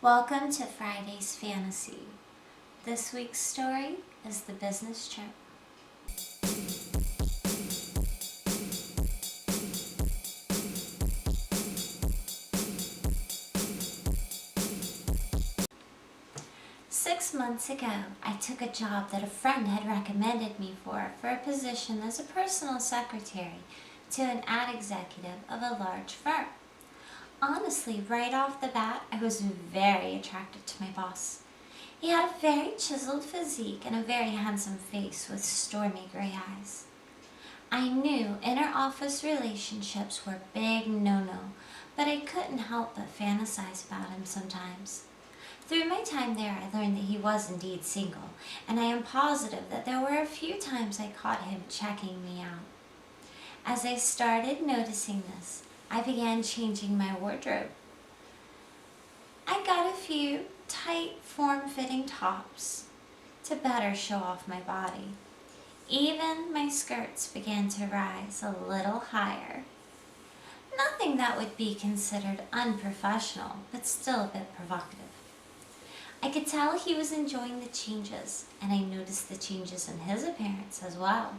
Welcome to Friday's Fantasy. This week's story is The Business Trip. Six months ago, I took a job that a friend had recommended me for a position as a personal secretary to an ad executive of a large firm. Honestly, right off the bat, I was very attracted to my boss. He had a very chiseled physique and a very handsome face with stormy gray eyes. I knew inter-office relationships were big no-no, but I couldn't help but fantasize about him sometimes. Through my time there, I learned that he was indeed single, and I am positive that there were a few times I caught him checking me out. As I started noticing this, I began changing my wardrobe. I got a few tight, form-fitting tops to better show off my body. Even my skirts began to rise a little higher. Nothing that would be considered unprofessional, but still a bit provocative. I could tell he was enjoying the changes, and I noticed the changes in his appearance as well,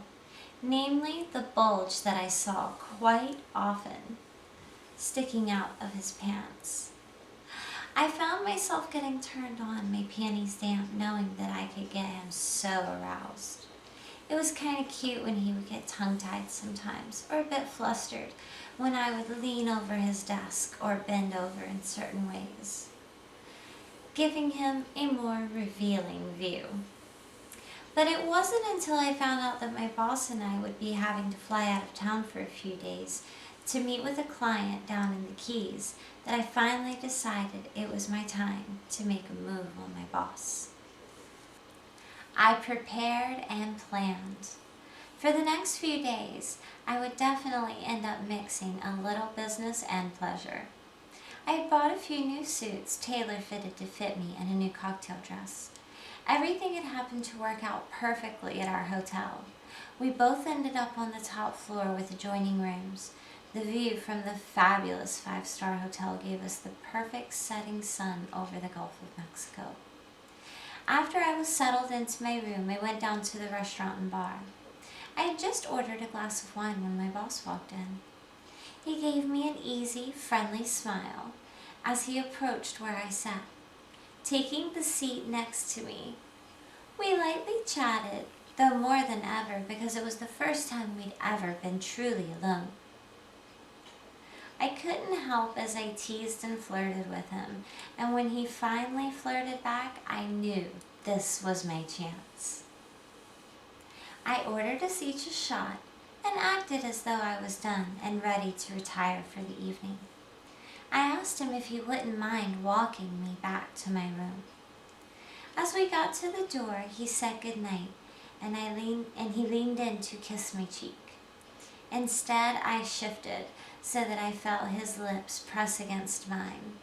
namely the bulge that I saw quite often sticking out of his pants. I found myself getting turned on, my panties damp, knowing that I could get him so aroused. It was kind of cute when he would get tongue-tied sometimes, or a bit flustered when I would lean over his desk or bend over in certain ways, giving him a more revealing view. But it wasn't until I found out that my boss and I would be having to fly out of town for a few days to meet with a client down in the Keys that I finally decided it was my time to make a move on my boss. I prepared and planned. For the next few days, I would definitely end up mixing a little business and pleasure. I had bought a few new suits tailor-fitted to fit me and a new cocktail dress. Everything had happened to work out perfectly at our hotel. We both ended up on the top floor with adjoining rooms. The view from the fabulous five-star hotel gave us the perfect setting sun over the Gulf of Mexico. After I was settled into my room, I went down to the restaurant and bar. I had just ordered a glass of wine when my boss walked in. He gave me an easy, friendly smile as he approached where I sat, taking the seat next to me. We lightly chatted, though more than ever, because it was the first time we'd ever been truly alone. I couldn't help as I teased and flirted with him, and when he finally flirted back, I knew this was my chance. I ordered us each a shot and acted as though I was done and ready to retire for the evening. I asked him if he wouldn't mind walking me back to my room. As we got to the door, he said goodnight, and he leaned in to kiss my cheek. Instead, I shifted so that I felt his lips press against mine.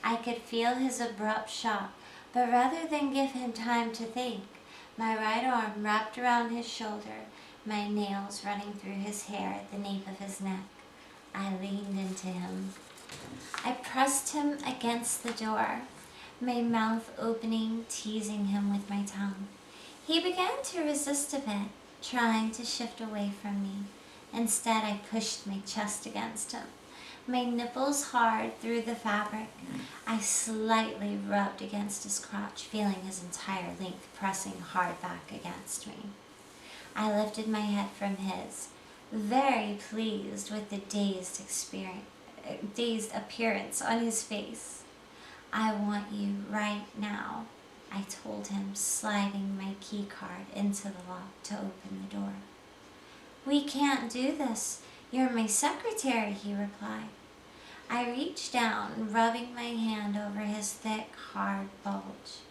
I could feel his abrupt shock, but rather than give him time to think, my right arm wrapped around his shoulder, my nails running through his hair at the nape of his neck. I leaned into him. I pressed him against the door, my mouth opening, teasing him with my tongue. He began to resist a bit, trying to shift away from me. Instead, I pushed my chest against him, my nipples hard through the fabric. I slightly rubbed against his crotch, feeling his entire length pressing hard back against me. I lifted my head from his, very pleased with the dazed appearance on his face. I want you right now, I told him, sliding my key card into the lock to open the door. We can't do this. You're my secretary, he replied. I reached down, rubbing my hand over his thick, hard bulge.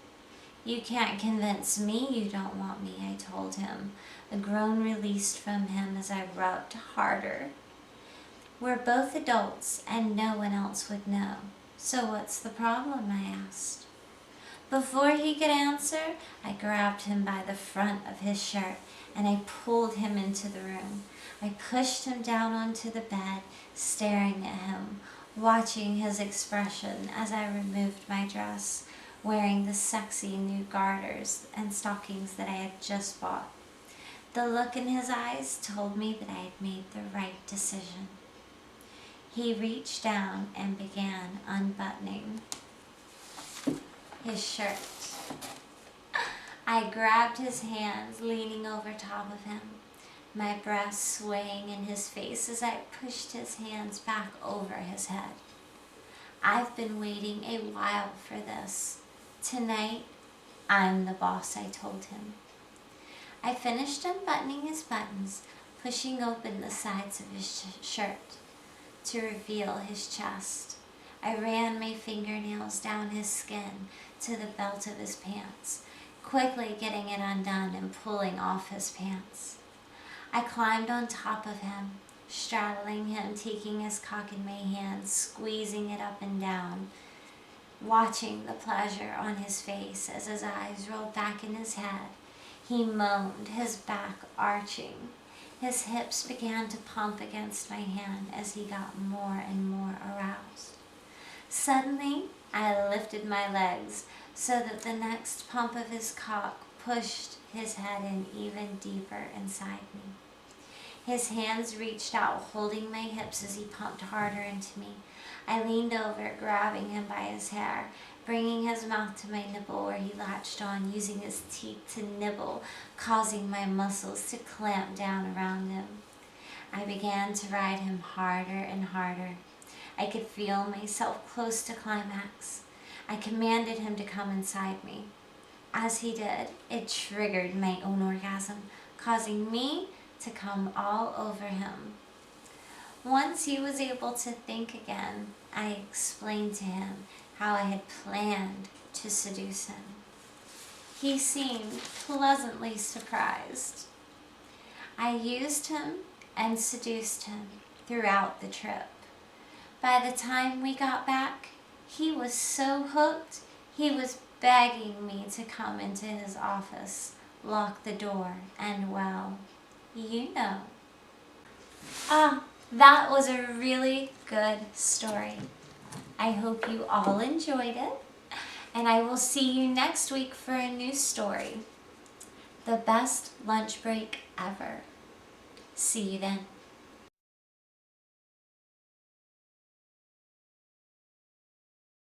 You can't convince me you don't want me, I told him, a groan released from him as I rubbed harder. We're both adults, and no one else would know. So what's the problem, I asked. Before he could answer, I grabbed him by the front of his shirt and I pulled him into the room. I pushed him down onto the bed, staring at him, watching his expression as I removed my dress, wearing the sexy new garters and stockings that I had just bought. The look in his eyes told me that I had made the right decision. He reached down and began unbuttoning his shirt. I grabbed his hands, leaning over top of him, my breast swaying in his face as I pushed his hands back over his head. I've been waiting a while for this. Tonight, I'm the boss, I told him. I finished unbuttoning his buttons, pushing open the sides of his shirt to reveal his chest. I ran my fingernails down his skin to the belt of his pants, quickly getting it undone and pulling off his pants. I climbed on top of him, straddling him, taking his cock in my hands, squeezing it up and down, watching the pleasure on his face as his eyes rolled back in his head. He moaned, his back arching. His hips began to pump against my hand as he got more and more aroused. Suddenly, I lifted my legs so that the next pump of his cock pushed his head in even deeper inside me. His hands reached out, holding my hips as he pumped harder into me. I leaned over, grabbing him by his hair, bringing his mouth to my nipple where he latched on, using his teeth to nibble, causing my muscles to clamp down around him. I began to ride him harder and harder. I could feel myself close to climax. I commanded him to come inside me. As he did, it triggered my own orgasm, causing me to come all over him. Once he was able to think again, I explained to him how I had planned to seduce him. He seemed pleasantly surprised. I used him and seduced him throughout the trip. By the time we got back, he was so hooked, he was begging me to come into his office, lock the door, and well, you know. That was a really good story. I hope you all enjoyed it, and I will see you next week for a new story. The best lunch break ever. See you then.